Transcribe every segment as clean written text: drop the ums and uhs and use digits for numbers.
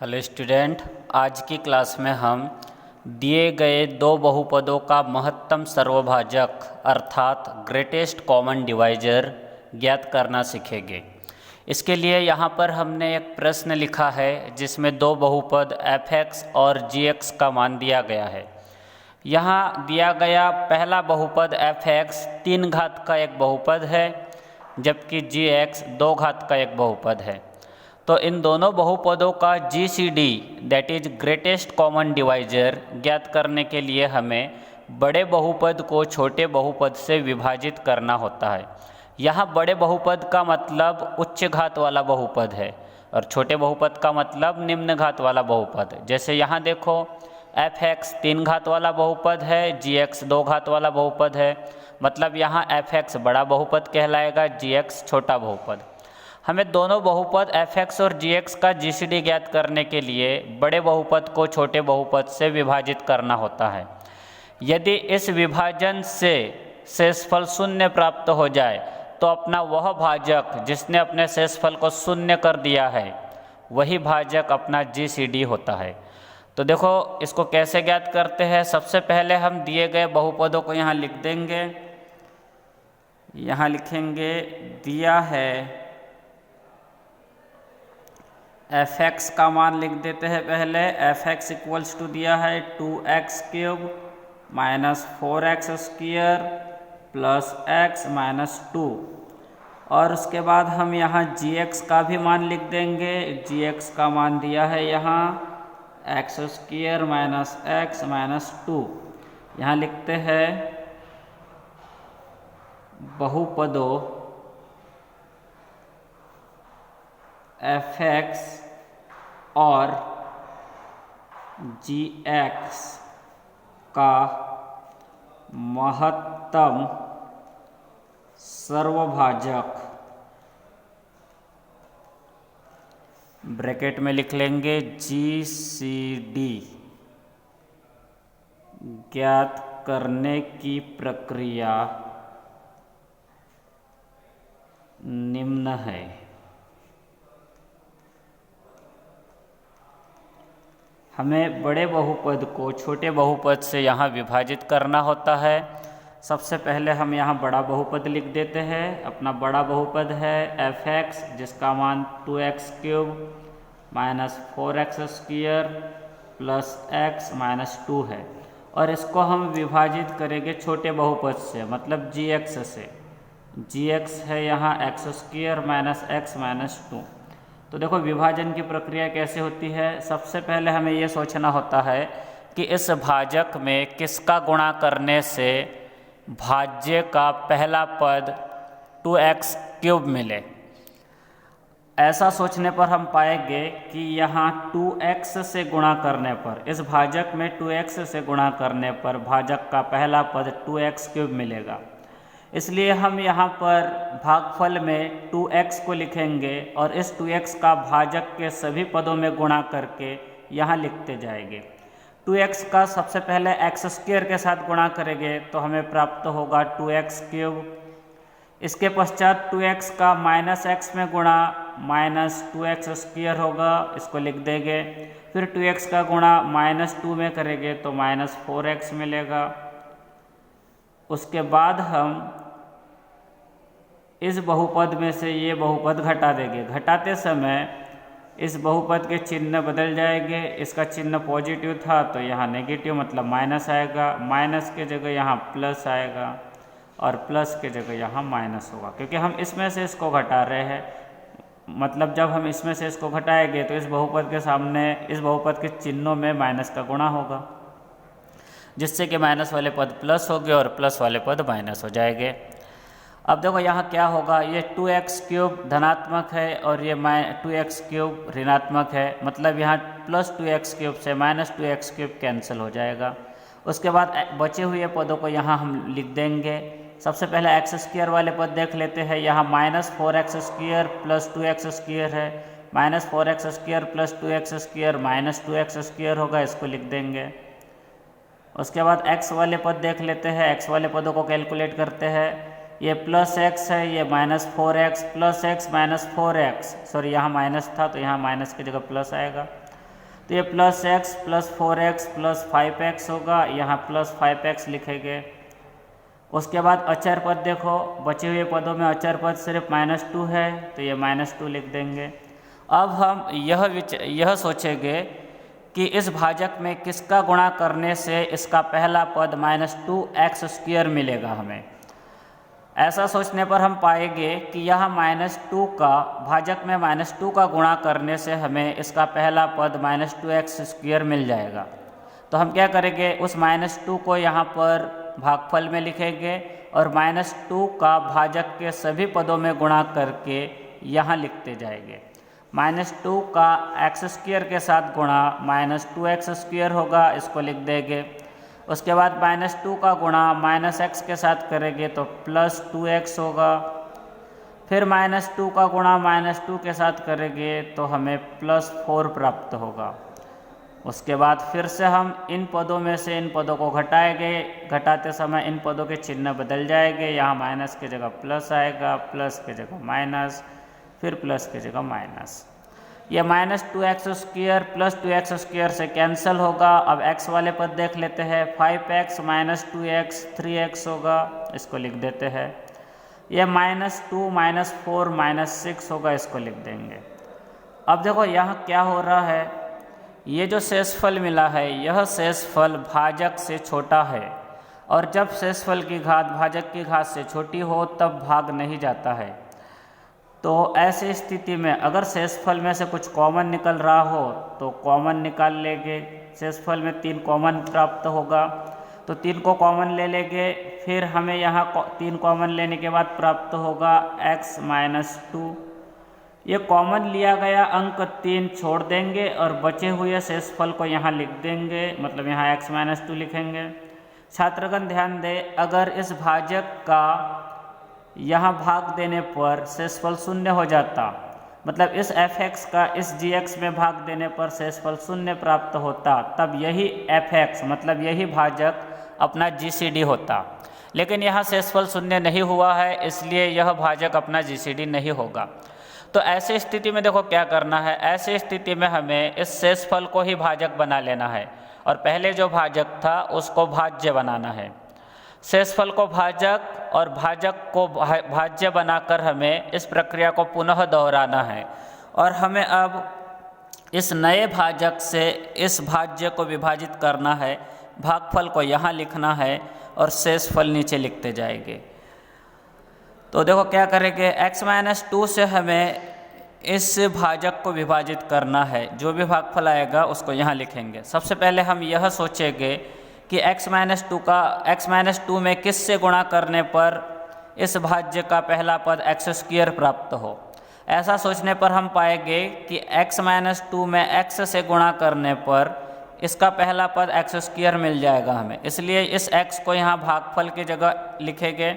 Hello student, आज की class में हम दिए गए दो बहुपदों का महत्तम सर्वभाजक अर्थात ग्रेटेस्ट कॉमन डिवाइजर ज्ञात करना सीखेंगे। इसके लिए यहाँ पर हमने एक प्रश्न लिखा है जिसमें दो बहुपद f(x) और g(x) का मान दिया गया है। यहाँ दिया गया पहला बहुपद f(x) 3 घात का एक बहुपद है, जबकि g(x) 2 घात का एक बहुपद है। तो इन दोनों बहुपदों का GCD that is greatest common divisor ज्ञात करने के लिए हमें बड़े बहुपद को छोटे बहुपद से विभाजित करना होता है। यहाँ बड़े बहुपद का मतलब उच्च घात वाला बहुपद है और छोटे बहुपद का मतलब निम्न घात वाला बहुपद। जैसे यहाँ देखो, f(x) 3 घात वाला बहुपद है, g(x) 2 घात वाला बहुपद है, मतलब यहाँ f(x) बड़ा बहुपद कहलाएगा, g(x) छोटा बहुपद। हमें दोनों बहुपद f(x) और g(x) का GCD ज्ञात करने के लिए बड़े बहुपद को छोटे बहुपद से विभाजित करना होता है। यदि इस विभाजन से शेषफल शून्य प्राप्त हो जाए तो अपना वह भाजक जिसने अपने शेषफल को शून्य कर दिया है वही भाजक अपना GCD होता है। तो देखो इसको कैसे ज्ञात करते हैं। सबसे पहले हम दिए गए बहुपदों को यहाँ लिख देंगे। यहाँ लिखेंगे दिया है f(x) का मान लिख देते हैं। पहले f(x) इक्वल्स टू दिया है 2x³ minus 4x² plus x minus 2, और उसके बाद हम यहाँ g(x) का भी मान लिख देंगे। g(x) का मान दिया है यहाँ x² माइनस x माइनस 2। यहाँ लिखते हैं बहुपदों f(x) और g(x) का महत्तम सर्वभाजक ब्रैकेट में लिख लेंगे GCD ज्ञात करने की प्रक्रिया निम्न है। हमें बड़े बहुपद को छोटे बहुपद से यहाँ विभाजित करना होता है। सबसे पहले हम यहाँ बड़ा बहुपद लिख देते हैं। अपना बड़ा बहुपद है f(x) जिसका मान 2x³ minus 4x² plus x minus 2 है, और इसको हम विभाजित करेंगे छोटे बहुपद से, मतलब g(x) से। g(x) है यहाँ x² माइनस x माइनस 2। तो देखो विभाजन की प्रक्रिया कैसे होती है। सबसे पहले हमें ये सोचना होता है कि इस भाजक में किसका गुणा करने से भाज्य का पहला पद 2x³ मिले। ऐसा सोचने पर हम पाएंगे कि यहाँ 2x से गुणा करने पर, इस भाजक में 2x से गुणा करने पर भाजक का पहला पद 2x³ मिलेगा। इसलिए हम यहाँ पर भागफल में 2x को लिखेंगे और इस 2x का भाजक के सभी पदों में गुणा करके यहाँ लिखते जाएंगे। 2x का सबसे पहले x² के साथ गुणा करेंगे तो हमें प्राप्त होगा 2x³। इसके पश्चात 2x का माइनस x में गुणा माइनस 2x² होगा, इसको लिख देंगे। फिर 2x का गुणा माइनस 2 में करेंगे तो माइनस 4x मिलेगा। उसके बाद हम इस बहुपद में से ये बहुपद घटा देंगे। घटाते समय इस बहुपद के चिन्ह बदल जाएंगे। इसका चिन्ह पॉजिटिव था तो यहाँ नेगेटिव मतलब माइनस आएगा, माइनस के जगह यहाँ प्लस आएगा और प्लस के जगह यहाँ माइनस होगा, क्योंकि हम इसमें से इसको घटा रहे हैं। मतलब जब हम इसमें से इसको घटाएंगे तो इस बहुपद के सामने इस बहुपद के चिन्हों में माइनस का गुणा होगा, जिससे कि माइनस वाले पद प्लस हो गए और प्लस वाले पद माइनस हो जाएंगे। अब देखो यहाँ क्या होगा, ये 2x³ धनात्मक है और ये 2x³ ऋणात्मक है, मतलब यहाँ प्लस 2x³ से माइनस 2x³ कैंसिल हो जाएगा। उसके बाद बचे हुए पदों को यहाँ हम लिख देंगे। सबसे पहले x² वाले पद देख लेते हैं। यहाँ माइनस 4x² प्लस 2x² है, minus 4x² plus 2x² minus 2x² होगा, इसको लिख देंगे। उसके बाद x वाले पद देख लेते हैं। x वाले पदों को कैलकुलेट करते हैं। ये प्लस x है, ये minus 4x plus x minus 4x, sorry यहाँ माइनस था तो यहाँ माइनस की जगह प्लस आएगा। तो ये plus x plus 4x plus 5x होगा, यहाँ प्लस 5x लिखेंगे। उसके बाद अचर पद देखो, बचे हुए पदों में अचर पद सिर्फ -2 है, तो ये -2 लिख देंगे। अब हम यह सोचेंगे कि इस भाजक में किसका गुणा करने से इसका पहला पद -2x² मिलेगा हमें। ऐसा सोचने पर हम पाएंगे कि यह -2 का भाजक में -2 का गुणा करने से हमें इसका पहला पद -2x² मिल जाएगा। तो हम क्या करेंगे, उस -2 को यहाँ पर भागफल में लिखेंगे और -2 का भाजक के सभी पदों में गुणा करके यहाँ लिखते जाएंगे। -2 का x² के साथ गुणा -2x² होगा, इसको लिख देंगे। उसके बाद -2 का गुणा -x के साथ करेंगे तो +2x होगा। फिर -2 का गुणा -2 के साथ करेंगे तो हमें +4 प्राप्त होगा। उसके बाद फिर से हम इन पदों में से इन पदों को घटाएंगे, घटाते समय इन पदों के चिन्ह बदल जाएंगे। यहाँ माइनस की जगह प्लस आएगा, प्लस की जगह माइनस, फिर प्लस की जगह माइनस। ये -2x² प्लस 2x² से कैंसिल होगा। अब x वाले पद देख लेते हैं, 5x -2x 3x होगा, इसको लिख देते हैं। यह -2 -4 -6 होगा, इसको लिख देंगे। अब देखो यहाँ क्या हो रहा है, ये जो शेषफल मिला है यह शेषफल भाजक से छोटा है, और जब शेषफल की घात भाजक की घात से छोटी हो तब भाग नहीं जाता है। तो ऐसी स्थिति में अगर शेषफल में से कुछ कॉमन निकल रहा हो तो कॉमन निकाल लेंगे। शेषफल में 3 कॉमन प्राप्त होगा, तो 3 को कॉमन ले लेंगे। फिर हमें यहाँ 3 कॉमन लेने के बाद प्राप्त होगा x -2। ये कॉमन लिया गया अंक 3 छोड़ देंगे और बचे हुए शेषफल को यहाँ लिख देंगे, मतलब यहाँ x -2 लिखेंगे। छात्रगण ध्यान दें, अगर इस भाजक का यहाँ भाग देने पर शेषफल 0 हो जाता, मतलब इस f(x) का इस gx में भाग देने पर शेषफल 0 प्राप्त होता, तब यही f(x) मतलब यही भाजक अपना GCD होता। लेकिन यहाँ शेषफल 0 नहीं हुआ है, इसलिए यह भाजक अपना GCD नहीं होगा। तो ऐसी स्थिति में देखो क्या करना है, ऐसी स्थिति में हमें इस शेषफल को ही भाजक बना लेना है और पहले जो भाजक था उसको भाज्य बनाना है। शेषफल को भाजक और भाजक को भाज्य बनाकर हमें इस प्रक्रिया को पुनः दोहराना है, और हमें अब इस नए भाजक से इस भाज्य को विभाजित करना है। भागफल को यहाँ लिखना है और शेषफल नीचे लिखते जाएंगे। तो देखो क्या करेंगे, x -2 से हमें इस भाजक को विभाजित करना है। जो भी भागफल आएगा उसको यहाँ लिखेंगे। सबसे पहले हम यह सोचेंगे कि x -2 में किस से गुणा करने पर इस भाज्य का पहला पद x² प्राप्त हो। ऐसा सोचने पर हम पाएंगे कि x -2 में x से गुणा करने पर इसका पहला पद x² मिल जाएगा हमें, इसलिए इस x को यहाँ भागफल की जगह लिखेंगे।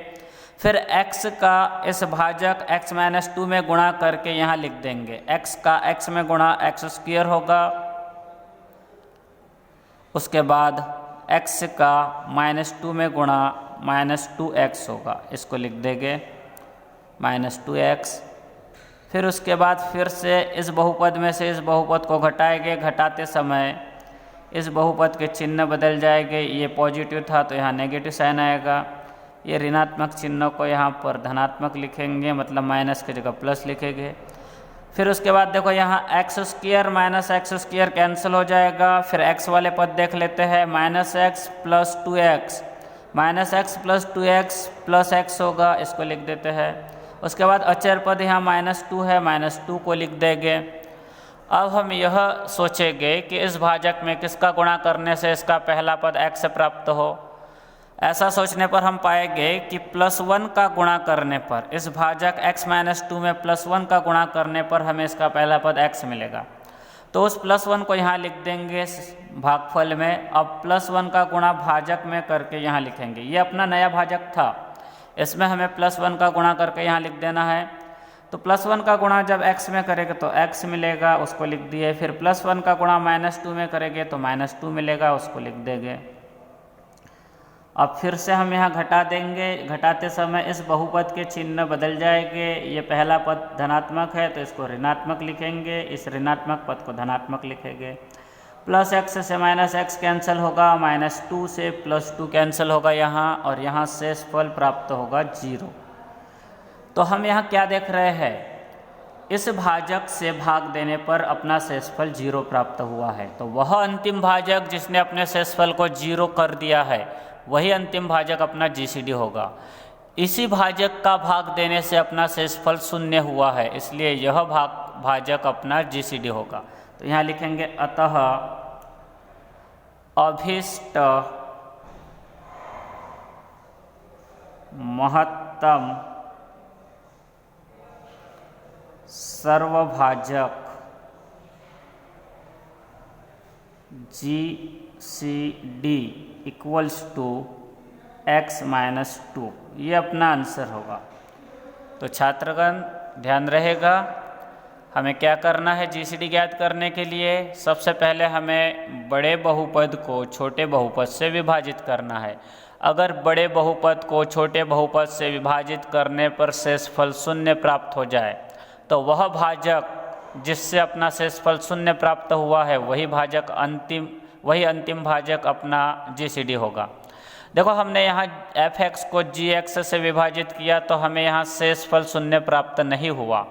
फिर x का इस भाजक x -2 में गुणा करके यहाँ लिख देंगे। x का x में गुणा x² होगा। उसके बाद x का -2 में गुणा -2x होगा, इसको लिख देंगे -2x। फिर उसके बाद फिर से इस बहुपद में से इस बहुपद को घटाएंगे। घटाते समय इस बहुपद के चिन्ह बदल जाएंगे। ये पॉजिटिव था तो यहाँ नेगेटिव साइन आएगा। ये ऋणात्मक चिन्हों को यहाँ पर धनात्मक लिखेंगे, मतलब माइनस की जगह प्लस लिखेंगे। फिर उसके बाद देखो यहाँ x² -x² कैंसिल हो जाएगा। फिर x वाले पद देख लेते हैं, -x + 2x, -x + 2x + x होगा, इसको लिख देते हैं। उसके बाद अचर पद यहाँ -2 है, -2 को लिख देंगे। अब हम यह सोचेंगे कि इस भाजक में किसका गुणा करने से इसका पहला पद x प्राप्त हो। ऐसा सोचने पर हम पाएंगे कि +1 का गुणा करने पर इस भाजक x -2 में +1 का गुणा करने पर हमें इसका पहला पद x मिलेगा। तो उस +1 को यहाँ लिख देंगे भागफल में। अब +1 का गुणा भाजक में करके यहाँ लिखेंगे। ये अपना नया भाजक था, इसमें हमें +1 का गुणा करके यहाँ लिख देना है। तो +1 का गुणा जब x में करेंगे तो x मिलेगा, उसको लिख दिए। फिर +1 का गुणा -2 में करेंगे तो -2 मिलेगा, उसको लिख देंगे। अब फिर से हम यहाँ घटा देंगे। घटाते समय इस बहुपद के चिन्ह बदल जाएंगे। ये पहला पद धनात्मक है तो इसको ऋणात्मक लिखेंगे, इस ऋणात्मक पद को धनात्मक लिखेंगे। प्लस एक्स से माइनस एक्स कैंसिल होगा, -2 से +2 कैंसिल होगा यहाँ, और यहाँ शेषफल प्राप्त होगा 0। तो हम यहाँ क्या देख रहे हैं, इस भाजक से भाग देने पर अपना शेषफल 0 प्राप्त हुआ है। तो वह अंतिम भाजक जिसने अपने शेषफल को 0 कर दिया है वही अंतिम भाजक अपना जीसीडी होगा। इसी भाजक का भाग देने से अपना शेषफल 0 हुआ है, इसलिए यह भाजक अपना जीसीडी होगा। तो यहाँ लिखेंगे अतः अभीष्ट महत्तम सर्वभाजक GCD इक्वल्स टू x-2, ये अपना आंसर होगा। तो छात्रगण ध्यान रहेगा, हमें क्या करना है GCD ज्ञात करने के लिए, सबसे पहले हमें बड़े बहुपद को छोटे बहुपद से विभाजित करना है। अगर बड़े बहुपद को छोटे बहुपद से विभाजित करने पर शेषफल 0 प्राप्त हो जाए तो वह भाजक जिससे अपना शेषफल 0 प्राप्त हुआ है वही अंतिम भाजक अपना GCD होगा। देखो हमने यहाँ fx को gx से विभाजित किया तो हमें यहाँ शेषफल 0 प्राप्त नहीं हुआ,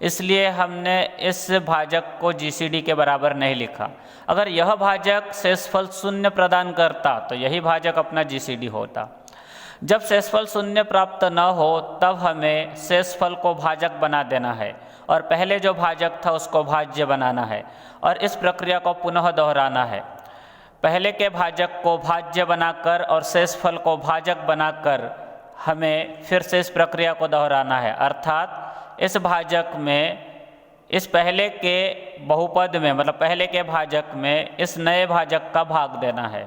इसलिए हमने इस भाजक को GCD के बराबर नहीं लिखा। अगर यह भाजक शेषफल 0 प्रदान करता तो यही भाजक अपना GCD होता। जब शेषफल 0 प्राप्त न हो तब हमें शेषफल को भाजक बना देना है और पहले जो भाजक था उसको भाज्य बनाना है, और इस प्रक्रिया को पुनः दोहराना है। पहले के भाजक को भाज्य बनाकर और शेषफल को भाजक बनाकर हमें फिर से इस प्रक्रिया को दोहराना है, अर्थात इस भाजक में इस पहले के बहुपद में मतलब पहले के भाजक में इस नए भाजक का भाग देना है।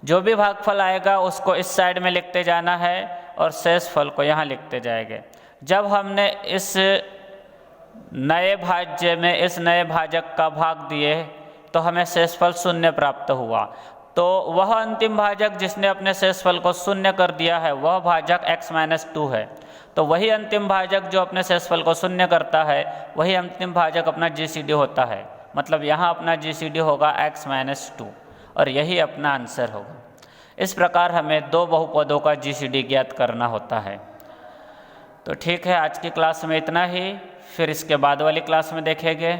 जो भी भागफल आएगा उसको इस साइड में लिखते जाना है और शेषफल को यहाँ लिखते जाएंगे। जब हमने इस नए भाज्य में इस नए भाजक का भाग दिए तो हमें शेषफल 0 प्राप्त हुआ। तो वह अंतिम भाजक जिसने अपने शेषफल को 0 कर दिया है वह भाजक x-2 है। तो वही अंतिम भाजक जो अपने शेषफल को 0 करता है वही अंतिम भाजक अपना GCD होता है। मतलब यहाँ अपना GCD होगा x-2 और यही अपना आंसर होगा। इस प्रकार हमें 2 बहुपदों का GCD ज्ञात करना होता है। तो ठीक है, आज की क्लास में इतना ही, फिर इसके बाद वाली क्लास में देखेंगे।